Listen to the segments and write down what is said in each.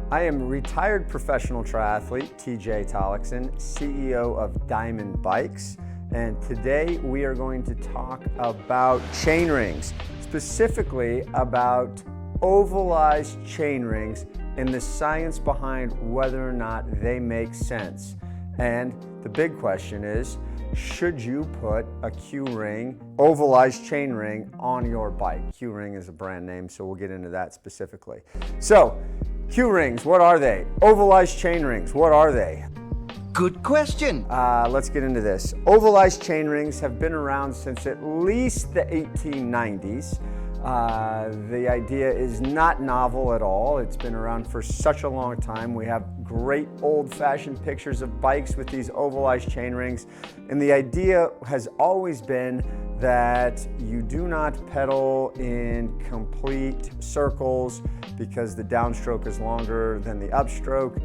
I am retired professional triathlete TJ Tollakson, CEO of Dimond Bikes, and today we are going to talk about chain rings, specifically about ovalized chain rings and the science behind whether or not they make sense. And the big question is, should you put a Q-ring, ovalized chain ring on your bike? Q-ring is a brand name, so we'll get into that specifically. So, Q-rings, what are they? Ovalized chain rings, what are they? Good question. Let's get into this. Ovalized chain rings have been around since at least the 1890s. The idea is not novel at all. It's been around for such a long time. We have great old-fashioned pictures of bikes with these ovalized chain rings. And the idea has always been that you do not pedal in complete circles because the downstroke is longer than the upstroke.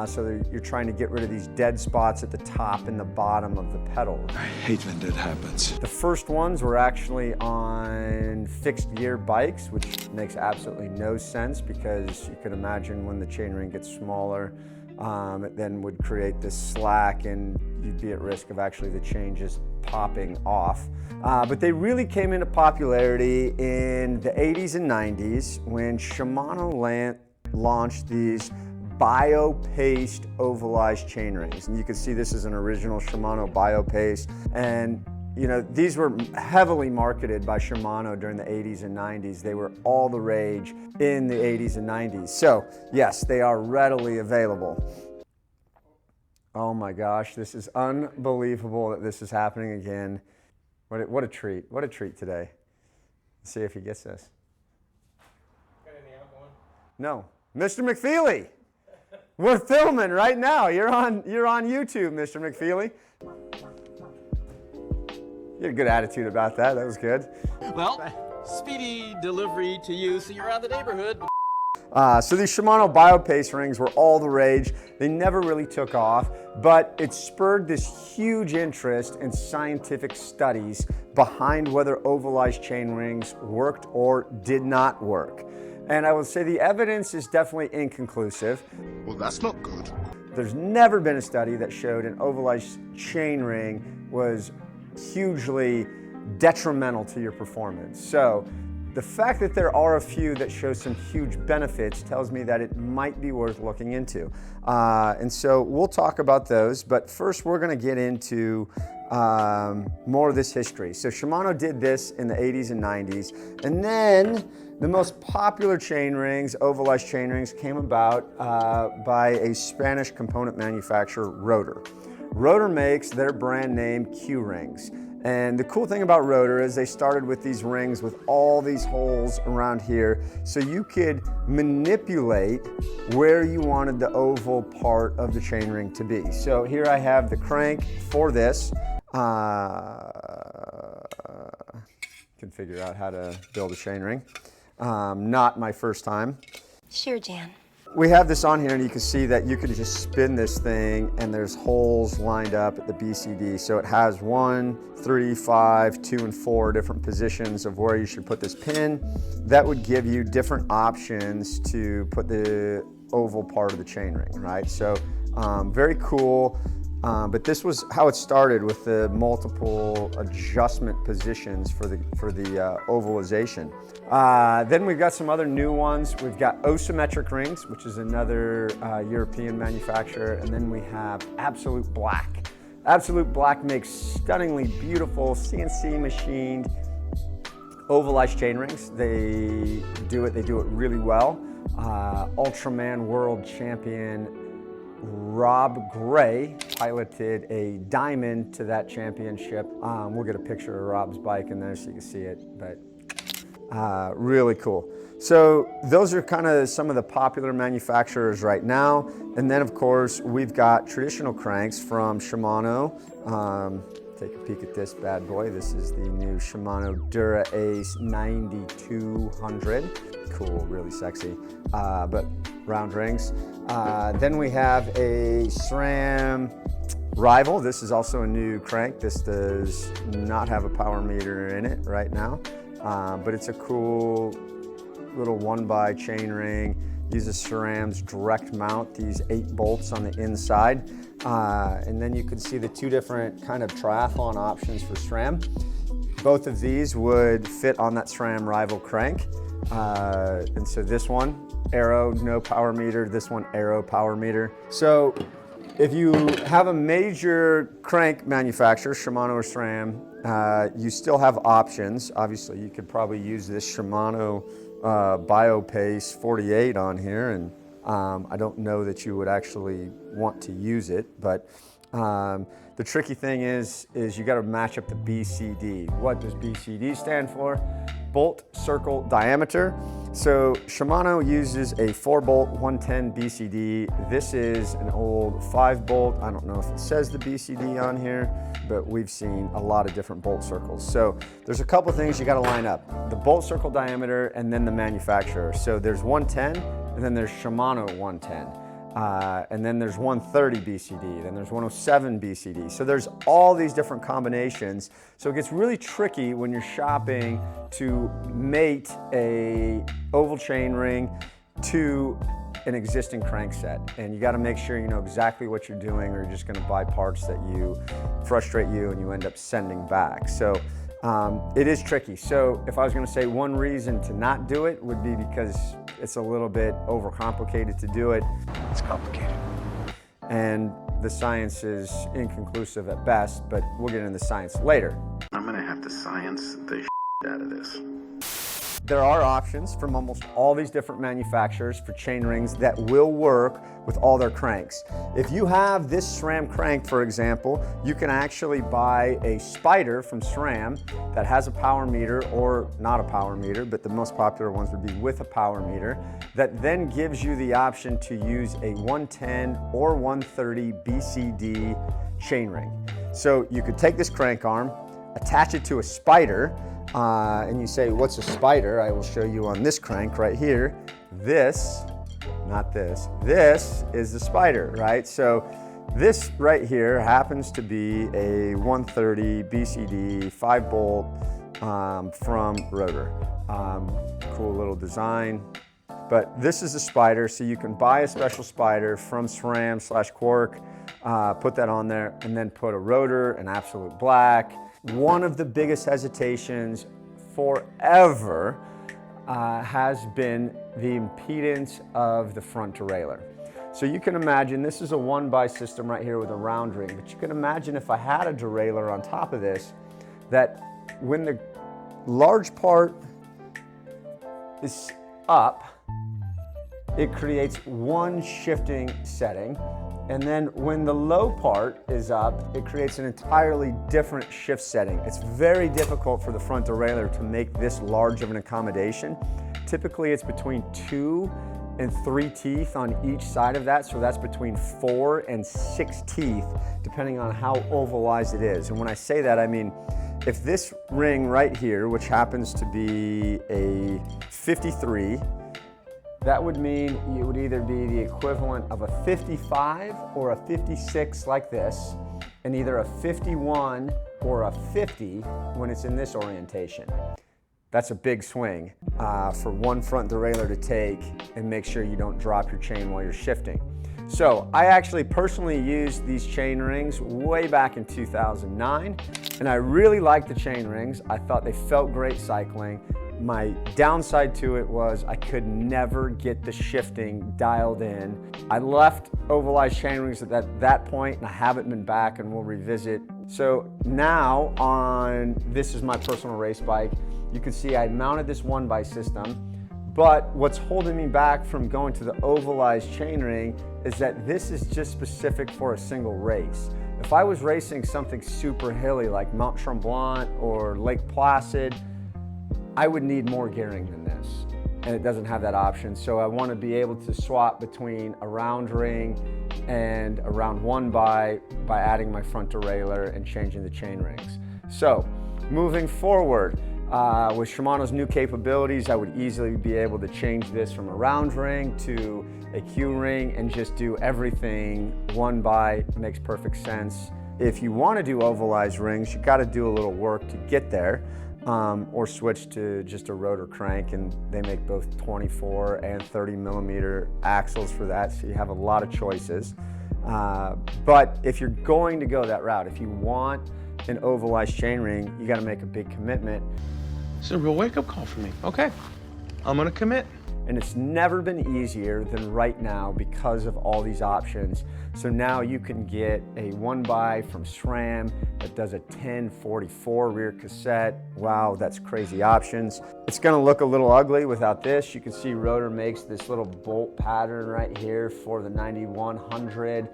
So you're trying to get rid of these dead spots at the top and the bottom of the pedal. I hate when that happens. The first ones were actually on fixed gear bikes, which makes absolutely no sense because you can imagine when the chain ring gets smaller, it then would create this slack and you'd be at risk of actually the chain just popping off. But they really came into popularity in the 80s and 90s when Shimano launched these bio-paste ovalized chain rings. And you can see this is an original Shimano bio-paste. And you know, these were heavily marketed by Shimano during the 80s and 90s. They were all the rage in the 80s and 90s. So yes, they are readily available. Oh my gosh, this is unbelievable that this is happening again. What a treat. What a treat today. Let's see if he gets this. Got any outgoing? No. Mr. McFeely, we're filming right now. You're on YouTube, Mr. McFeely. You had a good attitude about that. That was good. Well, speedy delivery to you, so you're out of the neighborhood. So these Shimano bio-paste rings were all the rage. They never really took off, but it spurred this huge interest in scientific studies behind whether ovalized chain rings worked or did not work. And I will say the evidence is definitely inconclusive. Well, that's not good. There's never been a study that showed an ovalized chain ring was hugely detrimental to your performance. So the fact that there are a few that show some huge benefits tells me that it might be worth looking into. And so we'll talk about those, but first we're gonna get into more of this history. So Shimano did this in the 80s and 90s, and then the most popular chain rings, ovalized chain rings, came about by a Spanish component manufacturer, Rotor. Rotor makes their brand name Q-rings. And the cool thing about Rotor is they started with these rings with all these holes around here, so you could manipulate where you wanted the oval part of the chain ring to be. So here I have the crank for this. Can figure out how to build a chain ring. Not my first time. Sure, Jan. We have this on here and you can see that you could just spin this thing and there's holes lined up at the BCD. So it has 1, 3, 5, 2, and 4 different positions of where you should put this pin. That would give you different options to put the oval part of the chain ring, right? So very cool. But this was how it started with the multiple adjustment positions for the ovalization. Then we've got some other new ones. We've got asymmetric rings, which is another European manufacturer, and then we have Absolute Black. Absolute Black makes stunningly beautiful CNC machined ovalized chain rings. They do it really well. Ultraman World Champion Rob Gray piloted a Diamond to that championship. We'll get a picture of Rob's bike in there so you can see it, but really cool. So those are kind of some of the popular manufacturers right now. And then of course, we've got traditional cranks from Shimano. Take a peek at this bad boy. This is the new Shimano Dura Ace 9200. Cool, really sexy, but round rings. Then we have a SRAM Rival. This is also a new crank. This does not have a power meter in it right now, but it's a cool little 1x chain ring. uses SRAM's direct mount, these 8 bolts on the inside. And then you can see the 2 different kind of triathlon options for SRAM. Both of these would fit on that SRAM Rival crank. And so this one, Aero, no power meter, this one, Aero power meter. So if you have a major crank manufacturer, Shimano or SRAM, you still have options. Obviously, you could probably use this Shimano BioPace 48 on here, and I don't know that you would actually want to use it, but the tricky thing is you got to match up the BCD. What does BCD stand for? Bolt circle diameter. So Shimano uses a 4-bolt 110 BCD. This is an old 5-bolt. I don't know if it says the BCD on here, but we've seen a lot of different bolt circles. So there's a couple things you got to line up: the bolt circle diameter and then the manufacturer. So there's 110, and then there's Shimano 110. And then there's 130 BCD, then there's 107 BCD. So there's all these different combinations. So it gets really tricky when you're shopping to mate a oval chain ring to an existing crankset. And you gotta make sure you know exactly what you're doing, or you're just gonna buy parts that you frustrate you and you end up sending back. So it is tricky. So if I was gonna say one reason to not do it would be because it's a little bit overcomplicated to do it. It's complicated. And the science is inconclusive at best, but we'll get into the science later. I'm gonna have to science the out of this. There are options from almost all these different manufacturers for chain rings that will work with all their cranks. If you have this SRAM crank, for example, you can actually buy a Spider from SRAM that has a power meter, or not a power meter, but the most popular ones would be with a power meter, that then gives you the option to use a 110 or 130 BCD chain ring. So you could take this crank arm, attach it to a Spider, and you say, what's a Spider? I will show you on this crank right here. This, not this, this is the Spider, right? So this right here happens to be a 130 BCD 5-bolt from Rotor. Cool little design. But this is a Spider, so you can buy a special Spider from SRAM/Quark, put that on there, and then put a Rotor, an absolute black. One of the biggest hesitations forever has been the impedance of the front derailleur. So you can imagine, this is a 1x system right here with a round ring, but you can imagine if I had a derailleur on top of this, that when the large part is up, it creates one shifting setting. And then when the low part is up, it creates an entirely different shift setting. It's very difficult for the front derailleur to make this large of an accommodation. Typically it's between 2 and 3 teeth on each side of that, so that's between 4 and 6 teeth, depending on how ovalized it is. And when I say that, I mean, if this ring right here, which happens to be a 53, that would mean it would either be the equivalent of a 55 or a 56 like this, and either a 51 or a 50 when it's in this orientation. That's a big swing for one front derailleur to take and make sure you don't drop your chain while you're shifting. So I actually personally used these chain rings way back in 2009, and I really liked the chain rings. I thought they felt great cycling. My downside to it was I could never get the shifting dialed in. I left Ovalized Chainrings at that point, and I haven't been back, and we'll revisit. So now on, this is my personal race bike. You can see I mounted this 1x system, but what's holding me back from going to the Ovalized Chainring is that this is just specific for a single race. If I was racing something super hilly like Mount Tremblant or Lake Placid, I would need more gearing than this, and it doesn't have that option. So I want to be able to swap between a round ring and a round 1x by adding my front derailleur and changing the chain rings. So moving forward, with Shimano's new capabilities, I would easily be able to change this from a round ring to a Q ring and just do everything 1x. Makes perfect sense. If you want to do ovalized rings, you got to do a little work to get there. or switch to just a rotor crank, and they make both 24 and 30 millimeter axles for that, so you have a lot of choices. But if you're going to go that route, if you want an ovalized chainring, you got to make a big commitment. It's a real wake-up call for me. Okay, I'm gonna commit. And it's never been easier than right now because of all these options. So now you can get a 1x from SRAM that does a 1044 rear cassette. Wow, that's crazy options. It's gonna look a little ugly without this. You can see Rotor makes this little bolt pattern right here for the 9100.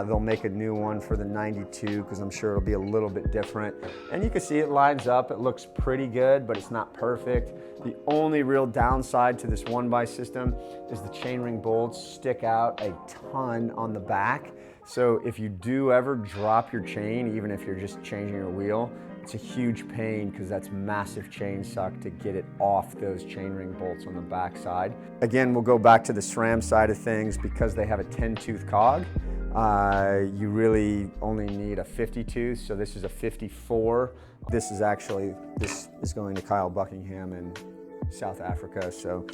They'll make a new one for the 92 because I'm sure it'll be a little bit different. And you can see it lines up. It looks pretty good, but it's not perfect. The only real downside to this 1x system is the chainring bolts stick out a ton on the back. So if you do ever drop your chain, even if you're just changing your wheel, it's a huge pain because that's massive chain suck to get it off those chainring bolts on the back side. Again, we'll go back to the SRAM side of things. Because they have a 10-tooth cog, you really only need a 50 tooth, so this is a 54. This is going to Kyle Buckingham in South Africa, so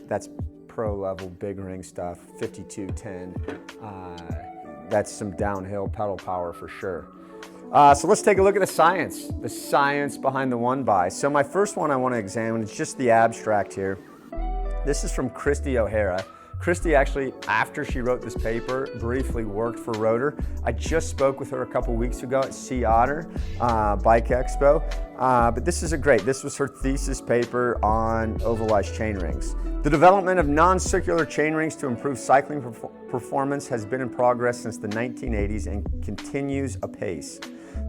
that's pro level big ring stuff, 5210. That's some downhill pedal power for sure. So let's take a look at the science behind the 1x. So my first one I want to examine is just the abstract here. This is from Christy O'Hara. Christy actually, after she wrote this paper, briefly worked for Rotor. I just spoke with her a couple weeks ago at Sea Otter Bike Expo. But this was her thesis paper on ovalized chainrings. The development of non-circular chainrings to improve cycling performance has been in progress since the 1980s and continues apace.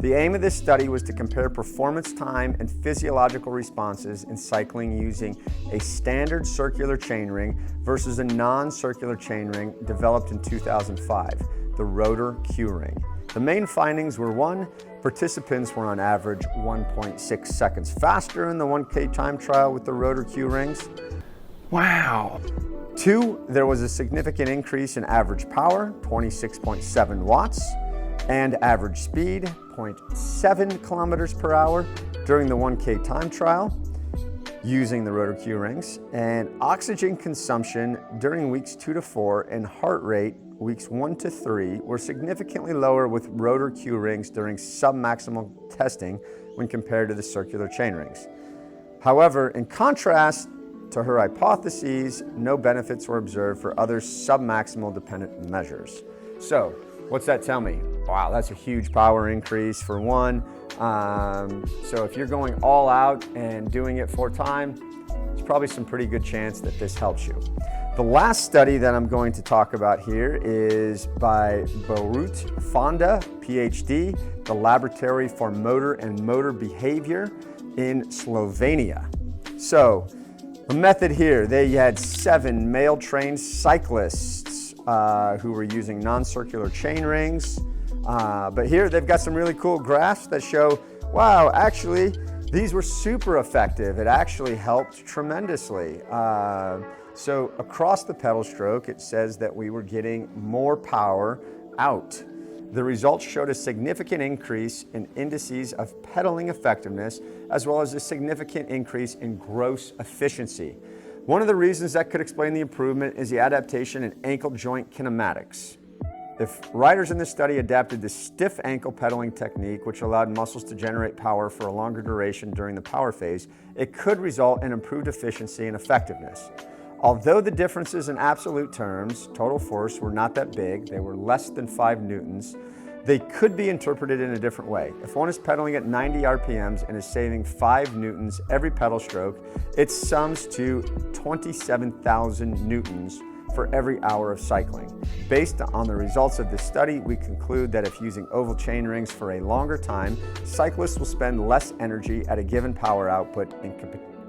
The aim of this study was to compare performance time and physiological responses in cycling using a standard circular chainring versus a non-circular chainring developed in 2005, the Rotor Q-Ring. The main findings were: 1, participants were on average 1.6 seconds faster in the 1K time trial with the Rotor Q-Rings. Wow. 2, there was a significant increase in average power, 26.7 watts, and average speed, 0.7 kilometers per hour during the 1K time trial using the Rotor Q-Rings, and oxygen consumption during weeks 2 to 4 and heart rate weeks 1 to 3 were significantly lower with Rotor Q-Rings during sub-maximal testing when compared to the circular chainrings. However, in contrast to her hypotheses, no benefits were observed for other sub-maximal dependent measures. So, what's that tell me? Wow, that's a huge power increase for one. So if you're going all out and doing it for time, there's probably some pretty good chance that this helps you. The last study that I'm going to talk about here is by Borut, Fonda, PhD, the Laboratory for Motor and Motor Behavior in Slovenia. So, the method here, they had 7 male-trained cyclists who were using non-circular chain rings. But here they've got some really cool graphs that show, wow, actually, these were super effective. It actually helped tremendously. So across the pedal stroke, it says that we were getting more power out. The results showed a significant increase in indices of pedaling effectiveness, as well as a significant increase in gross efficiency. One of the reasons that could explain the improvement is the adaptation in ankle joint kinematics. If riders in this study adapted the stiff ankle pedaling technique, which allowed muscles to generate power for a longer duration during the power phase, it could result in improved efficiency and effectiveness. Although the differences in absolute terms, total force, were not that big, they were less than 5 newtons, they could be interpreted in a different way. If one is pedaling at 90 RPMs and is saving 5 newtons every pedal stroke, it sums to 27,000 newtons for every hour of cycling. Based on the results of this study, we conclude that if using oval chain rings for a longer time, cyclists will spend less energy at a given power output and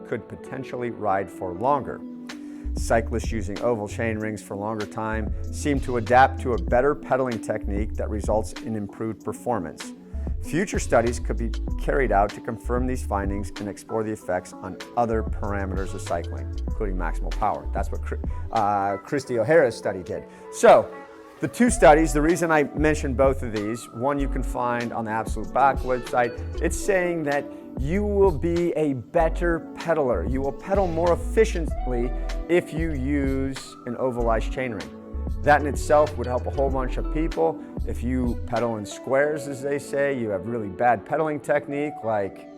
could potentially ride for longer. Cyclists using oval chain rings for longer time seem to adapt to a better pedaling technique that results in improved performance. Future studies could be carried out to confirm these findings and explore the effects on other parameters of cycling, including maximal power. That's what Christy O'Hara's study did. So, The two studies, the reason I mentioned both of these, one you can find on the Absolute Bike website, it's saying that you will be a better pedaler. You will pedal more efficiently if you use an ovalized chainring. That in itself would help a whole bunch of people. If you pedal in squares, as they say, you have really bad pedaling technique like,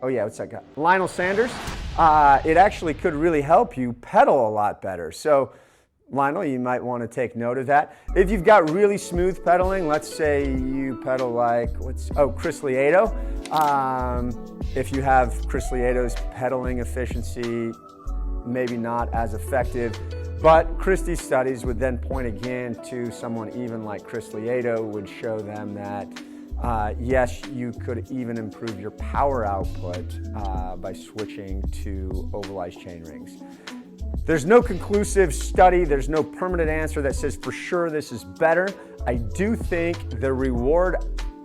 oh yeah, what's that guy? Lionel Sanders. It actually could really help you pedal a lot better. So Lionel, you might want to take note of that. If you've got really smooth pedaling, let's say you pedal like, Chris Lieto. If you have Chris Lieto's pedaling efficiency, maybe not as effective, but Christie's studies would then point again to someone even like Chris Lieto would show them that yes, you could even improve your power output by switching to ovalized chainrings. There's no conclusive study, there's no permanent answer that says for sure this is better. I do think the reward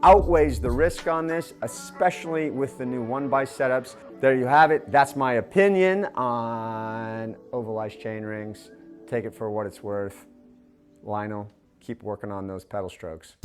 outweighs the risk on this, especially with the new one-by setups. There you have it. That's my opinion on ovalized chainrings. Take it for what it's worth. Lionel, keep working on those pedal strokes.